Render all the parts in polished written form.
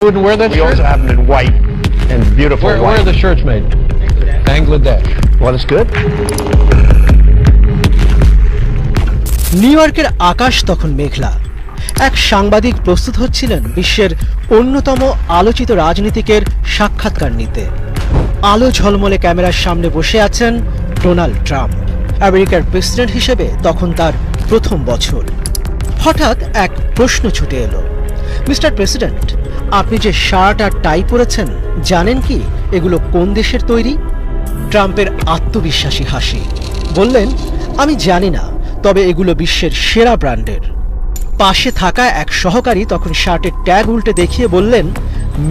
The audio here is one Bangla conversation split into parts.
Wouldn't wear that We shirt? also have them in white and beautiful Where white. are the shirts made? Bangladesh. Well, that's good. New ইয়র্কের আকাশ তখন মেঘলা। এক সাংবাদিক প্রস্তুত হচ্ছিলেন বিশ্বের অন্যতম আলোচিত রাজনীতিকের সাক্ষাৎকার নিতে। আলো ঝলমলে ক্যামেরার সামনে বসে আছেন ডোনাল্ড ট্রাম্প। আমেরিকার প্রেসিডেন্ট হিসেবে তখন তার প্রথম বছর। হঠাৎ এক প্রশ্ন ছুটে এলো, মিস্টার প্রেসিডেন্ট, আপনি যে শার্ট আর টাই পরেছেন জানেন কি এগুলো কোন দেশের তৈরি? ট্রাম্পের আত্মবিশ্বাসী হাসি। বললেন, আমি জানি না, তবে এগুলো বিশ্বের সেরা ব্র্যান্ডের। পাশে থাকা এক সহকারী তখন শার্টের ট্যাগ উল্টে দেখিয়ে বললেন,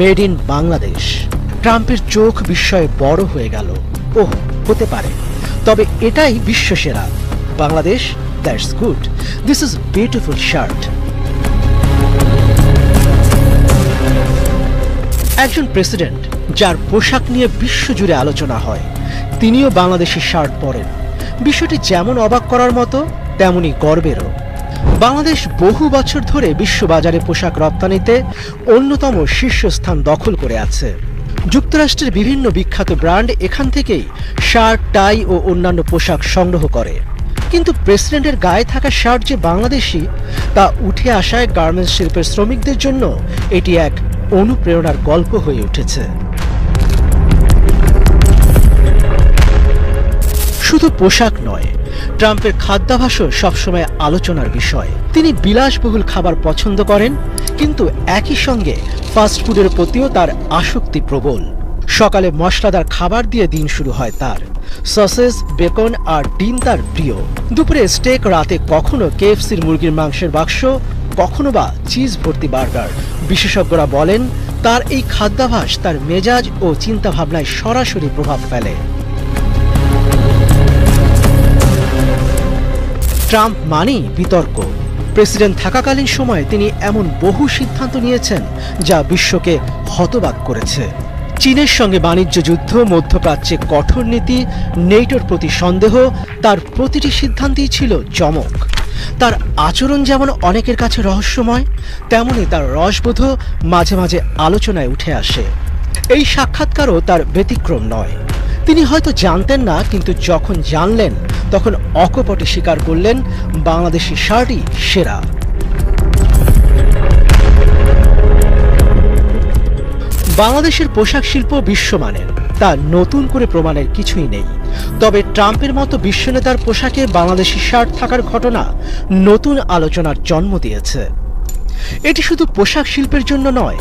মেড ইন বাংলাদেশ। ট্রাম্পের চোখ বিস্ময়ে বড় হয়ে গেল। ওহ, হতে পারে, তবে এটাই বিশ্বসেরা। Bangladesh, that's good, this is beautiful shirt. একজন প্রেসিডেন্ট যার পোশাক নিয়ে বিশ্বজুড়ে আলোচনা হয়, তিনিও বাংলাদেশি শার্ট পরেন। বিষয়টি যেমন অবাক করার মতো তেমনি গর্বেরও। বাংলাদেশ বহু বছর ধরে বিশ্ববাজারে পোশাক রপ্তানিতে অন্যতম শীর্ষস্থান দখল করে আছে। যুক্তরাষ্ট্রের বিভিন্ন বিখ্যাত ব্র্যান্ড এখান থেকেই শার্ট, টাই ও অন্যান্য পোশাক সংগ্রহ করে। কিন্তু প্রেসিডেন্টের গায়ে থাকা শার্ট যে বাংলাদেশি তা উঠে আসায় গার্মেন্টস শিল্পের শ্রমিকদের জন্য এটি এক অনুপ্রেরণার গল্প হয়ে উঠেছে। শুধু পোশাক নয়, ট্রাম্পের খাদ্যাভ্যাসও সবসময় আলোচনার বিষয়। তিনি বিলাসবহুল খাবার পছন্দ করেন, কিন্তু একই সঙ্গে ফাস্টফুডের প্রতিও তার আসক্তি প্রবল। সকালে মশলাদার খাবার দিয়ে দিন শুরু হয় তার। সসেজ, বেকন আর ডিম তার প্রিয়। দুপুরে স্টেক, রাতে কখনো কেএফসির মুরগির মাংসের বাক্স, কখনো বা চিজ ভর্তি বার্গার। বিশেষজ্ঞরা বলেন, তার এই খাদ্যাভ্যাস তার মেজাজ ও চিন্তাভাবনায় সরাসরি প্রভাব ফেলে। ট্রাম্প মানেই বিতর্ক। প্রেসিডেন্ট থাকাকালীন সময়ে তিনি এমন বহু সিদ্ধান্ত নিয়েছেন যা বিশ্বকে হতবাক করেছে। চীনের সঙ্গে বাণিজ্য যুদ্ধ, মধ্যপ্রাচ্যে কঠোর নীতি, নেটোর প্রতি সন্দেহ, তার প্রতিটি সিদ্ধান্তই ছিল চমক। তার আচরণ যেমন অনেকের কাছে রহস্যময়, তেমনি তার রসবোধও মাঝে মাঝে আলোচনায় উঠে আসে। এই সাক্ষাৎকারও তার ব্যতিক্রম নয়। তিনি হয়তো জানতেন না, কিন্তু যখন জানলেন তখন অকপটে স্বীকার করলেন, বাংলাদেশি শার্টই সেরা। বাংলাদেশের পোশাক শিল্প বিশ্বমানের, তা নতুন করে প্রমাণের কিছুই নেই। তবে ট্রাম্পের মতো বিশ্বনেতার পোশাকে বাংলাদেশি শার্ট থাকার ঘটনা নতুন আলোচনার জন্ম দিয়েছে। এটি শুধু পোশাক শিল্পের জন্য নয়,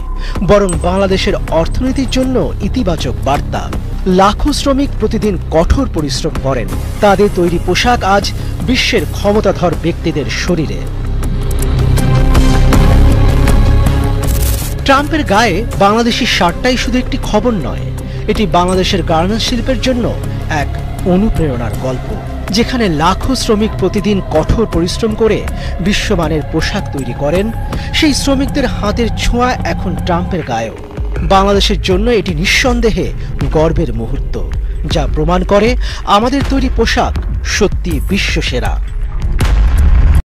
বরং বাংলাদেশের অর্থনীতির জন্য ইতিবাচক বার্তা। লাখো শ্রমিক প্রতিদিন কঠোর পরিশ্রম করেন, তাদের তৈরি পোশাক আজ বিশ্বের ক্ষমতাধর ব্যক্তিদের শরীরে। ট্রাম্পের গায়ে বাংলাদেশি শার্টটাই শুধু একটি খবর নয়, এটি বাংলাদেশের গার্মেন্টস শিল্পের জন্য এক অনুপ্রেরণার গল্প, যেখানে লাখো শ্রমিক প্রতিদিন কঠোর পরিশ্রম করে বিশ্বমানের পোশাক তৈরি করেন। সেই শ্রমিকদের হাতের ছোঁয়া এখন ট্রাম্পের গায়েও। বাংলাদেশের জন্য এটি নিঃসন্দেহে গর্বের মুহূর্ত, যা প্রমাণ করে আমাদের তৈরি পোশাক সত্যি বিশ্বসেরা।